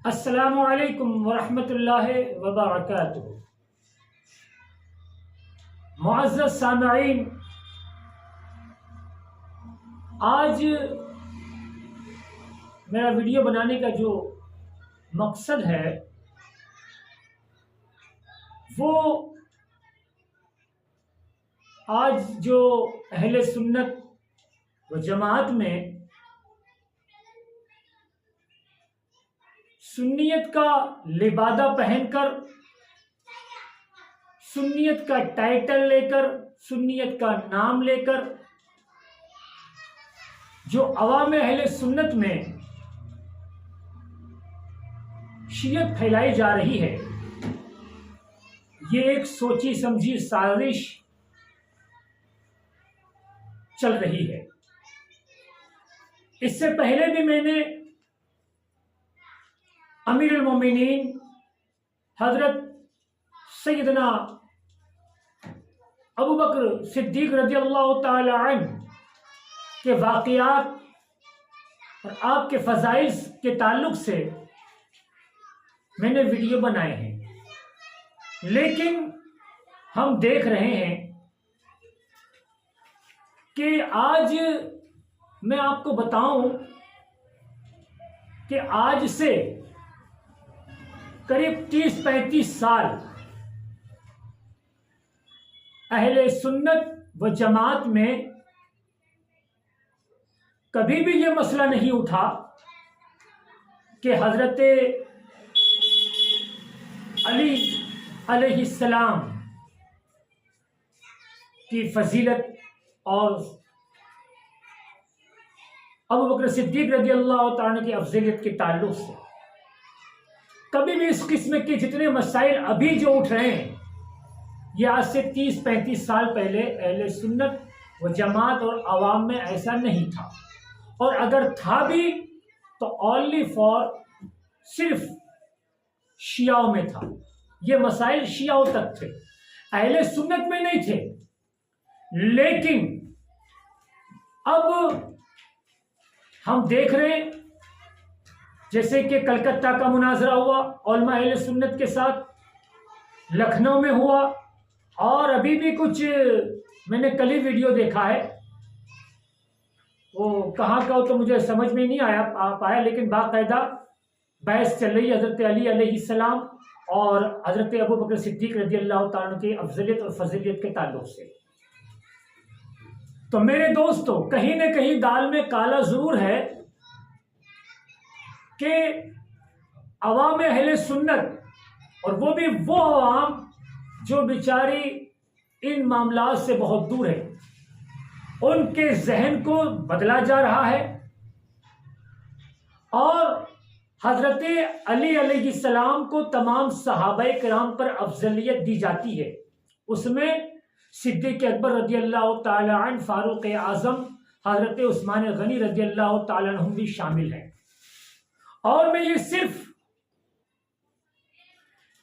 السلام علیکم ورحمۃ اللہ وبرکاتہ۔ معزز سامعین، آج میرا ویڈیو بنانے کا جو مقصد ہے وہ آج جو اہل سنت و جماعت میں سنیت کا لبادہ پہن کر، سنیت کا ٹائٹل لے کر، سنیت کا نام لے کر جو عوام اہل سنت میں شیعت پھیلائی جا رہی ہے، یہ ایک سوچی سمجھی سازش چل رہی ہے۔ اس سے پہلے بھی میں نے امیر المومنین حضرت سیدنا ابو بکر صدیق رضی اللہ تعالی عنہ کے واقعات اور آپ کے فضائل کے تعلق سے میں نے ویڈیو بنائے ہیں، لیکن ہم دیکھ رہے ہیں کہ آج میں آپ کو بتاؤں کہ آج سے قریب 30-35 سال اہل سنت و جماعت میں کبھی بھی یہ مسئلہ نہیں اٹھا کہ حضرت علی علیہ السلام کی فضیلت اور ابو بکر صدیق رضی اللہ تعالیٰ کی افضلیت کے تعلق سے کبھی بھی اس قسم کے جتنے مسائل ابھی جو اٹھ رہے ہیں، یہ آج سے 30-35 سال پہلے اہل سنت و جماعت اور عوام میں ایسا نہیں تھا، اور اگر تھا بھی تو اونلی فار صرف شیعوں میں تھا۔ یہ مسائل شیعوں تک تھے، اہل سنت میں نہیں تھے۔ لیکن اب ہم دیکھ رہے ہیں، جیسے کہ کلکتہ کا مناظرہ ہوا علماء اہل سنت کے ساتھ، لکھنؤ میں ہوا، اور ابھی بھی کچھ میں نے کل ہی ویڈیو دیکھا ہے، وہ کہاں کا ہو تو مجھے سمجھ میں نہیں پایا، لیکن باقاعدہ بحث چل رہی ہے حضرت علی علیہ السلام اور حضرت ابو بکر صدیق رضی اللہ تعالیٰ کی افضلیت اور فضیلت کے تعلق سے۔ تو میرے دوستو، کہیں نہ کہیں دال میں کالا ضرور ہے کہ عوام اہل سنت، اور وہ بھی وہ عوام جو بیچاری ان معاملات سے بہت دور ہے، ان کے ذہن کو بدلا جا رہا ہے، اور حضرت علی علیہ السلام کو تمام صحابہ کرام پر افضلیت دی جاتی ہے۔ اس میں صدیق اکبر رضی اللہ تعالی عنہ، فاروق اعظم، حضرت عثمان غنی رضی اللہ تعالی عنہ بھی شامل ہیں۔ اور میں یہ صرف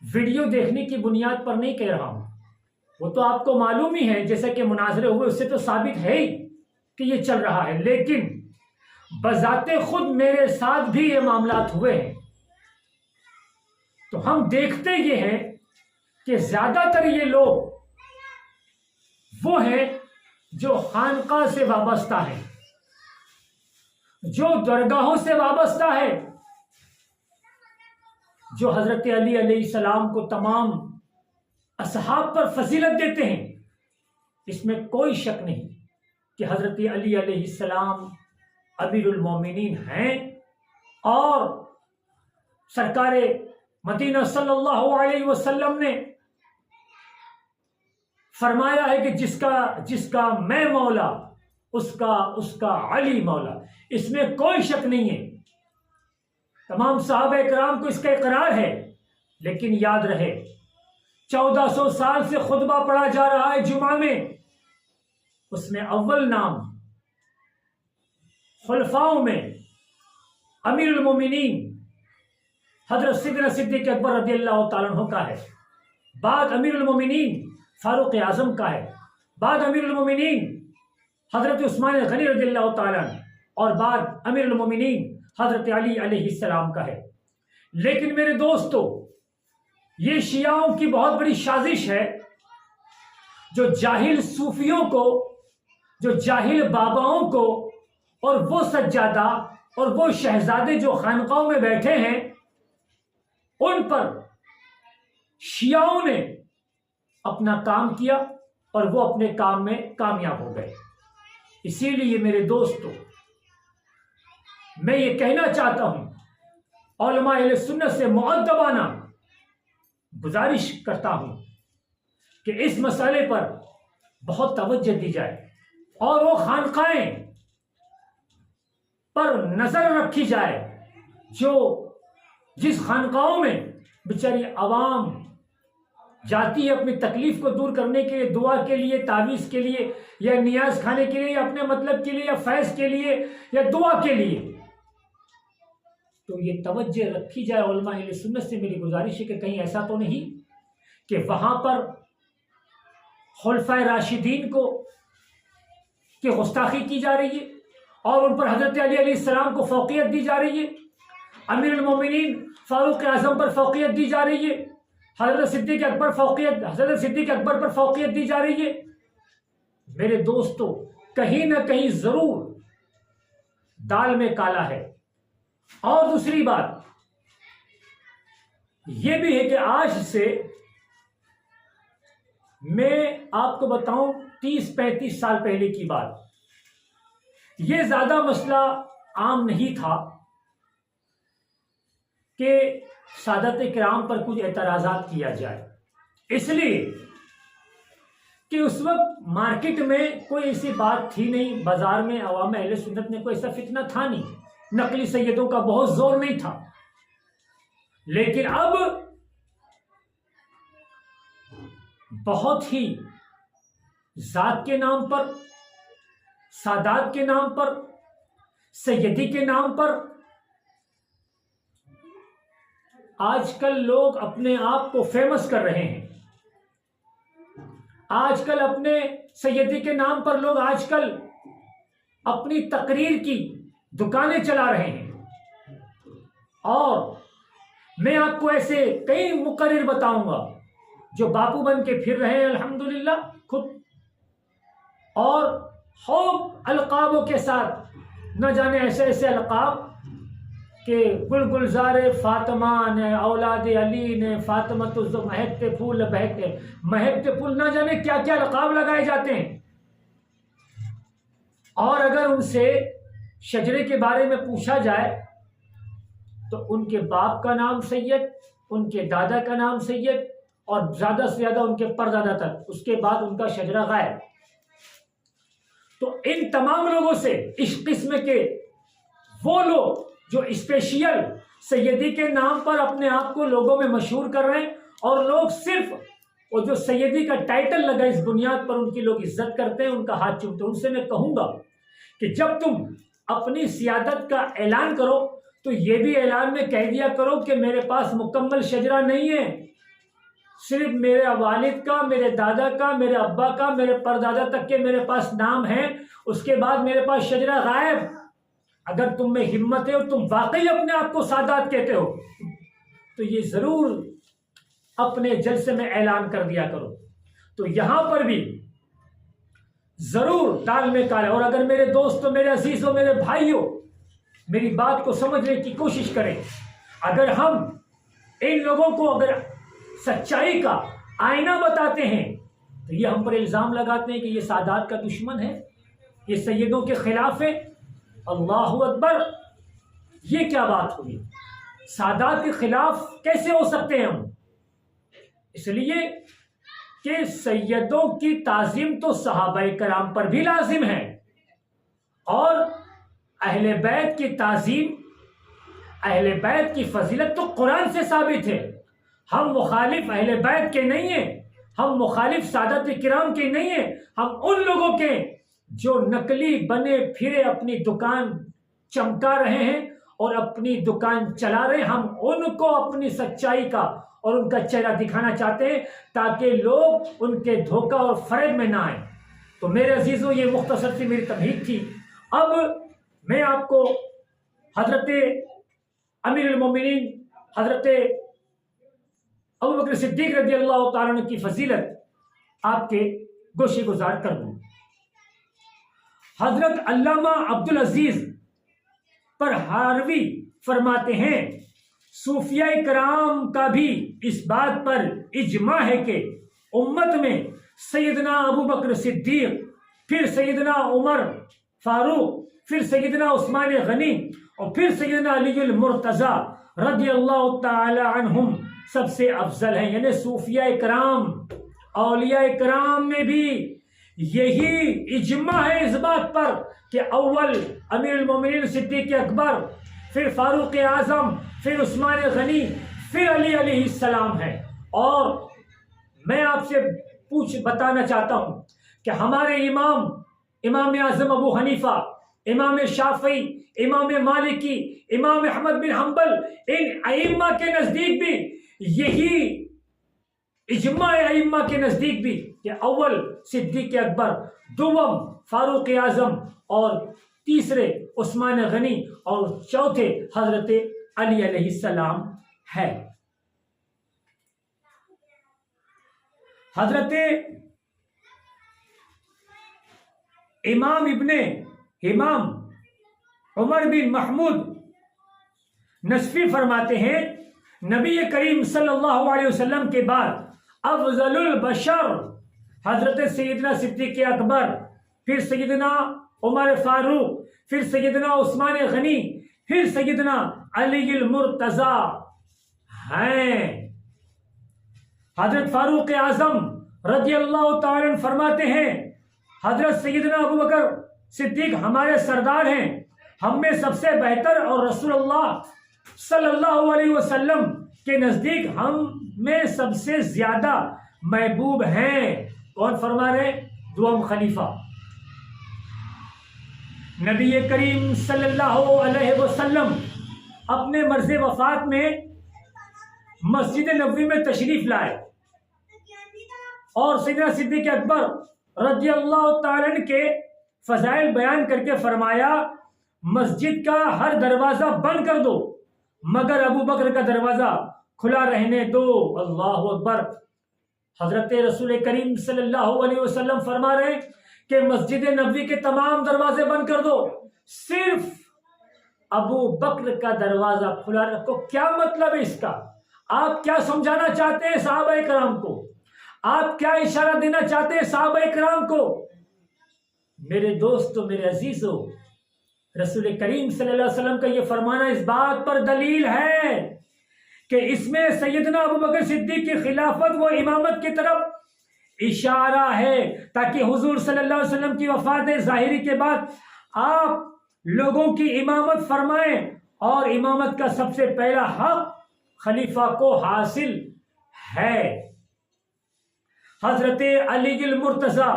ویڈیو دیکھنے کی بنیاد پر نہیں کہہ رہا ہوں، وہ تو آپ کو معلوم ہی ہے، جیسا کہ مناظرے ہوئے اس سے تو ثابت ہے ہی کہ یہ چل رہا ہے، لیکن بذات خود میرے ساتھ بھی یہ معاملات ہوئے ہیں۔ تو ہم دیکھتے یہ ہیں کہ زیادہ تر یہ لوگ وہ ہیں جو خانقاہ سے وابستہ ہیں، جو درگاہوں سے وابستہ ہے، جو حضرت علی علیہ السلام کو تمام اصحاب پر فضیلت دیتے ہیں۔ اس میں کوئی شک نہیں کہ حضرت علی علیہ السلام امیر المومنین ہیں، اور سرکار مدینہ صلی اللہ علیہ وسلم نے فرمایا ہے کہ جس کا میں مولا، اس کا علی مولا۔ اس میں کوئی شک نہیں ہے، تمام صحابہ کرام کو اس کا اقرار ہے۔ لیکن یاد رہے، 1400 سال سے خطبہ پڑھا جا رہا ہے جمعہ میں، اس میں اول نام خلفاؤں میں امیر المومنین حضرت سیدنا صدیق اکبر رضی اللہ تعالیٰ عنہ کا ہے، بعد امیر المومنین فاروق اعظم کا ہے، بعد امیر المومنین حضرت عثمان غنی رضی اللہ تعالیٰ عنہ، اور بعد امیر المومنین حضرت علی علیہ السلام کا ہے۔ لیکن میرے دوستو، یہ شیعوں کی بہت بڑی سازش ہے، جو جاہل صوفیوں کو، جو جاہل باباؤں کو، اور وہ سجادہ اور وہ شہزادے جو خانقاہوں میں بیٹھے ہیں، ان پر شیعوں نے اپنا کام کیا اور وہ اپنے کام میں کامیاب ہو گئے۔ اسی لیے میرے دوستو، میں یہ کہنا چاہتا ہوں، علماء اہل سنت سے مؤدبانہ گزارش کرتا ہوں کہ اس مسئلے پر بہت توجہ دی جائے اور وہ خانقاہیں پر نظر رکھی جائے جو جس خانقاہوں میں بیچاری عوام جاتی ہے اپنی تکلیف کو دور کرنے کے لیے، دعا کے لیے، تعویذ کے لیے، یا نیاز کھانے کے لیے، یا اپنے مطلب کے لیے، یا فیض کے لیے، یا دعا کے لیے، تو یہ توجہ رکھی جائے۔ علماء اہل سنت سے میری گزارش ہے کہ کہیں ایسا تو نہیں کہ وہاں پر خلفائے راشدین کو کی گستاخی کی جا رہی ہے اور ان پر حضرت علی علیہ السلام کو فوقیت دی جا رہی ہے، امیر المومنین فاروق اعظم پر فوقیت دی جا رہی ہے، حضرت صدیق اکبر پر فوقیت دی جا رہی ہے۔ میرے دوستو، کہیں نہ کہیں ضرور دال میں کالا ہے۔ اور دوسری بات یہ بھی ہے کہ آج سے میں آپ کو بتاؤں 30-35 سال پہلے کی بات، یہ زیادہ مسئلہ عام نہیں تھا کہ سادات کرام پر کچھ اعتراضات کیا جائے، اس لیے کہ اس وقت مارکیٹ میں کوئی ایسی بات تھی نہیں، بازار میں عوام اہل سنت میں کوئی ایسا فتنہ تھا نہیں، نقلی سیدوں کا بہت زور نہیں تھا۔ لیکن اب بہت ہی ذات کے نام پر، سادات کے نام پر، سیدی کے نام پر آج کل لوگ اپنے آپ کو فیمس کر رہے ہیں۔ آج کل اپنے سیدی کے نام پر لوگ آج کل اپنی تقریر کی دکانیں چلا رہے ہیں، اور میں آپ کو ایسے کئی مقرر بتاؤں گا جو باپو بن کے پھر رہے ہیں الحمدللہ خود، اور خوب القابوں کے ساتھ، نہ جانے ایسے ایسے القاب کہ گل گلزار فاطمہ نے، اولاد علی نے، فاطمہ تو مہکتے پھول مہکتے پھول، نہ جانے کیا کیا القاب لگائے جاتے ہیں۔ اور اگر ان سے شجرے کے بارے میں پوچھا جائے تو ان کے باپ کا نام سید، ان کے دادا کا نام سید، اور زیادہ سے زیادہ ان کے پردادا تک، اس کے بعد ان کا شجرہ غائب۔ تو ان تمام لوگوں سے اس قسم کے وہ لوگ جو اسپیشل سیدی کے نام پر اپنے آپ کو لوگوں میں مشہور کر رہے ہیں، اور لوگ صرف وہ جو سیدی کا ٹائٹل لگا اس بنیاد پر ان کی لوگ عزت کرتے ہیں، ان کا ہاتھ چومتے ہیں، ان سے میں کہوں گا کہ جب تم اپنی سیادت کا اعلان کرو تو یہ بھی اعلان میں کہہ دیا کرو کہ میرے پاس مکمل شجرہ نہیں ہے، صرف میرے والد کا، میرے دادا کا، میرے ابا کا، میرے پردادا تک کے میرے پاس نام ہے، اس کے بعد میرے پاس شجرہ غائب۔ اگر تم میں ہمت ہے اور تم واقعی اپنے آپ کو سادات کہتے ہو تو یہ ضرور اپنے جلسے میں اعلان کر دیا کرو۔ تو یہاں پر بھی ضرور دال میں کالا۔ اور اگر میرے دوستوں، میرے عزیزوں، میرے بھائیوں، میری بات کو سمجھنے کی کوشش کریں، اگر ہم ان لوگوں کو اگر سچائی کا آئینہ بتاتے ہیں تو یہ ہم پر الزام لگاتے ہیں کہ یہ سادات کا دشمن ہے، یہ سیدوں کے خلاف ہے۔ اللہ اکبر، یہ کیا بات ہوئی؟ سادات کے خلاف کیسے ہو سکتے ہیں ہم؟ اس لیے کہ سیدوں کی تعظیم تو صحابہ کرام پر بھی لازم ہے، اور اہل بیت کی تعظیم، اہل بیت کی فضیلت تو قرآن سے ثابت ہے۔ ہم مخالف اہل بیت کے نہیں ہیں، ہم مخالف سادات کرام کے نہیں ہیں، ہم ان لوگوں کے جو نقلی بنے پھرے اپنی دکان چمکا رہے ہیں اور اپنی دکان چلا رہے ہیں، ہم ان کو اپنی سچائی کا اور ان کا چہرہ دکھانا چاہتے ہیں تاکہ لوگ ان کے دھوکہ اور فریب میں نہ آئیں۔ تو میرے عزیزوں، یہ مختصر سی میری تمہید تھی۔ اب میں آپ کو حضرت امیر المومنین حضرت ابو بکر صدیق رضی اللہ تعالیٰ عنہ کی فضیلت آپ کے گوشے گزار کر دوں۔ حضرت علامہ عبدالعزیز پرہاروی فرماتے ہیں صوفیاء کرام کا بھی اس بات پر اجماع ہے کہ امت میں سیدنا ابو بکر صدیق، پھر سیدنا عمر فاروق، پھر سیدنا عثمان غنی اور پھر سیدنا علی المرتضی رضی اللہ تعالی عنہم سب سے افضل ہیں۔ یعنی صوفیاء کرام، اولیاء کرام میں بھی یہی اجماع ہے اس بات پر کہ اول امیر المومنین صدیق اکبر، پھر فاروق اعظم، پھر عثمان غنی، پھر علی علیہ السلام ہے۔ اور میں آپ سے بتانا چاہتا ہوں کہ ہمارے امام اعظم ابو حنیفہ، امام شافعی، امام مالکی، امام احمد بن حنبل، ان ائمہ کے نزدیک بھی یہی اجماع ائمہ کے نزدیک بھی کہ اول صدیق اکبر، دوم فاروق اعظم اور تیسرے عثمان غنی اور چوتھے حضرت علی علیہ السلام ہے۔ حضرت امام عمر بن محمود نصفی فرماتے ہیں نبی کریم صلی اللہ علیہ وسلم کے بعد افضل البشر حضرت سیدنا صدیق اکبر، پھر سیدنا عمر فاروق، پھر سیدنا عثمان غنی، پھر سیدنا علی المرتضی ہیں۔ حضرت فاروق اعظم رضی اللہ تعالی عنہ فرماتے ہیں حضرت سیدنا ابو بکر صدیق ہمارے سردار ہیں، ہم میں سب سے بہتر اور رسول اللہ صلی اللہ علیہ وسلم کے نزدیک ہم میں سب سے زیادہ محبوب ہیں۔ کون فرما رہے؟ دوم خلیفہ نبی کریم صلی اللہ علیہ وسلم اپنے مرض وفات میں مسجد نبوی میں تشریف لائے اور سیدنا صدیق اکبر رضی اللہ تعالیٰ عنہ کے فضائل بیان کر کے فرمایا مسجد کا ہر دروازہ بند کر دو مگر ابو بکر کا دروازہ کھلا رہنے دو۔ اللہ اکبر۔ حضرت رسول کریم صلی اللہ علیہ وسلم فرما رہے ہیں کہ مسجد نبوی کے تمام دروازے بند کر دو، صرف ابو بکر کا دروازہ کھلا رکھو۔ کیا مطلب ہے اس کا؟ آپ کیا سمجھانا چاہتے ہیں صحابہ کرام کو؟ آپ کیا اشارہ دینا چاہتے ہیں صحابہ کرام کو؟ میرے دوستو، میرے عزیزو، رسول کریم صلی اللہ علیہ وسلم کا یہ فرمانا اس بات پر دلیل ہے کہ اس میں سیدنا ابو بکر صدیق کی خلافت و امامت کی طرف اشارہ ہے، تاکہ حضور صلی اللہ علیہ وسلم کی وفات ظاہری کے بعد آپ لوگوں کی امامت فرمائیں، اور امامت کا سب سے پہلا حق خلیفہ کو حاصل ہے۔ حضرت علی المرتضی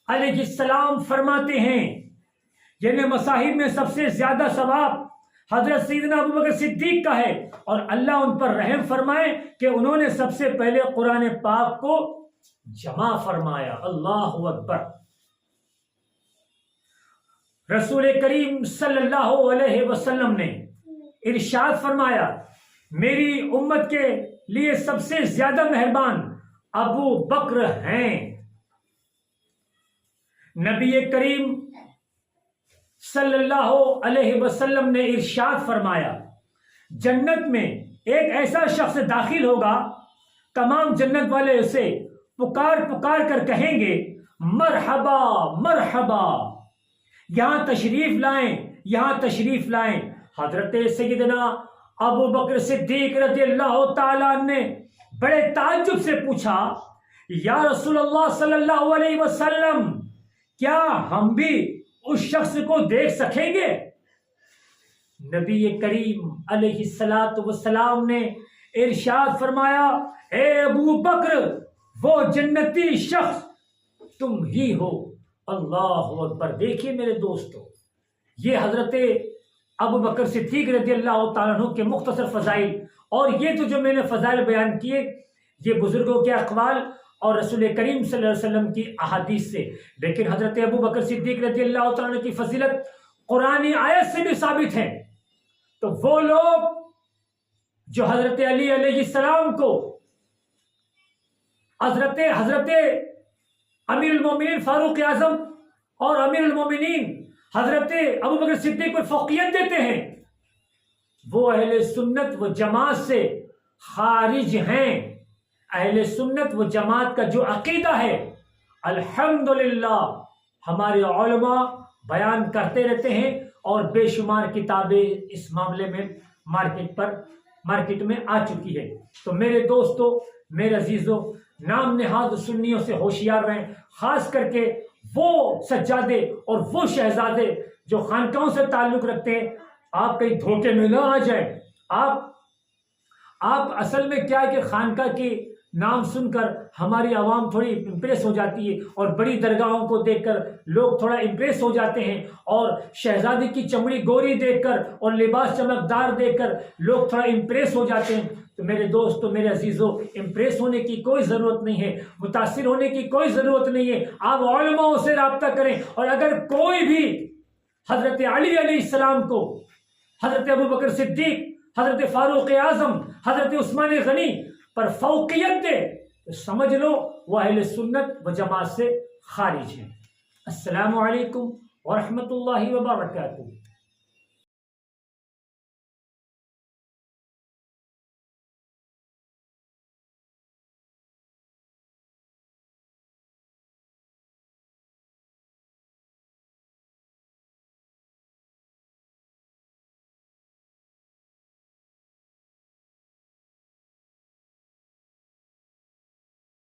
علیہ السلام فرماتے ہیں یعنی مصاحب میں سب سے زیادہ ثواب حضرت سیدنا ابو بکر صدیق کا ہے، اور اللہ ان پر رحم فرمائے کہ انہوں نے سب سے پہلے قرآن پاک کو جمع فرمایا۔ اللہ اکبر۔ رسول کریم صلی اللہ علیہ وسلم نے ارشاد فرمایا میری امت کے لیے سب سے زیادہ مہربان ابو بکر ہیں۔ نبی کریم صلی اللہ علیہ وسلم نے ارشاد فرمایا جنت میں ایک ایسا شخص داخل ہوگا، تمام جنت والے اسے پکار پکار کر کہیں گے مرحبا مرحبا، یہاں تشریف لائیں، یہاں تشریف لائیں۔ حضرت سیدنا ابو بکر صدیق رضی اللہ تعالیٰ نے بڑے تعجب سے پوچھا یا رسول اللہ صلی اللہ علیہ وسلم، کیا ہم بھی اس شخص کو دیکھ سکیں گے؟ نبی کریم علیہ السلام نے ارشاد فرمایا اے ابو بکر، وہ جنتی شخص تم ہی ہو۔ اللہ اکبر۔ دیکھیے میرے دوستو، یہ حضرت ابو بکر صدیق رضی اللہ تعالیٰ عنہ کے مختصر فضائل، اور یہ تو جو میں نے فضائل بیان کیے یہ بزرگوں کے اقوال اور رسول کریم صلی اللہ علیہ وسلم کی احادیث سے، لیکن حضرت ابو بکر صدیق رضی اللہ تعالیٰ عنہ کی فضیلت قرآنی آیت سے بھی ثابت ہے۔ تو وہ لوگ جو حضرت علی علیہ السلام کو حضرت امیر المومنین فاروق اعظم اور امیر المومنین حضرت ابوبکر صدیق پر فوقیت دیتے ہیں، وہ اہل سنت و جماعت سے خارج ہیں۔ اہل سنت و جماعت کا جو عقیدہ ہے الحمدللہ ہمارے علماء بیان کرتے رہتے ہیں، اور بے شمار کتابیں اس معاملے میں مارکیٹ میں آ چکی ہے۔ تو میرے دوستو، میرے عزیزو، نام نہاد سنیوں سے ہوشیار رہیں، خاص کر کے وہ سجادے اور وہ شہزادے جو خانقاہوں سے تعلق رکھتے ہیں، آپ کہیں دھوکے میں نہ آ جائیں۔ آپ اصل میں کیا ہے کہ خانقاہ کی نام سن کر ہماری عوام تھوڑی امپریس ہو جاتی ہے، اور بڑی درگاہوں کو دیکھ کر لوگ تھوڑا امپریس ہو جاتے ہیں، اور شہزادی کی چمڑی گوری دیکھ کر اور لباس چمکدار دیکھ کر لوگ تھوڑا امپریس ہو جاتے ہیں۔ تو میرے دوستو، میرے عزیزو، امپریس ہونے کی کوئی ضرورت نہیں ہے، متاثر ہونے کی کوئی ضرورت نہیں ہے۔ آپ علماء سے رابطہ کریں، اور اگر کوئی بھی حضرت علی علیہ السلام کو، حضرت ابوبکر صدیق، حضرت فاروق اعظم، حضرت عثمان غنی پر فوقیت دے تو سمجھ لو وہ اہل سنت و جماعت سے خارج ہے۔ السلام علیکم ورحمۃ اللہ وبرکاتہ۔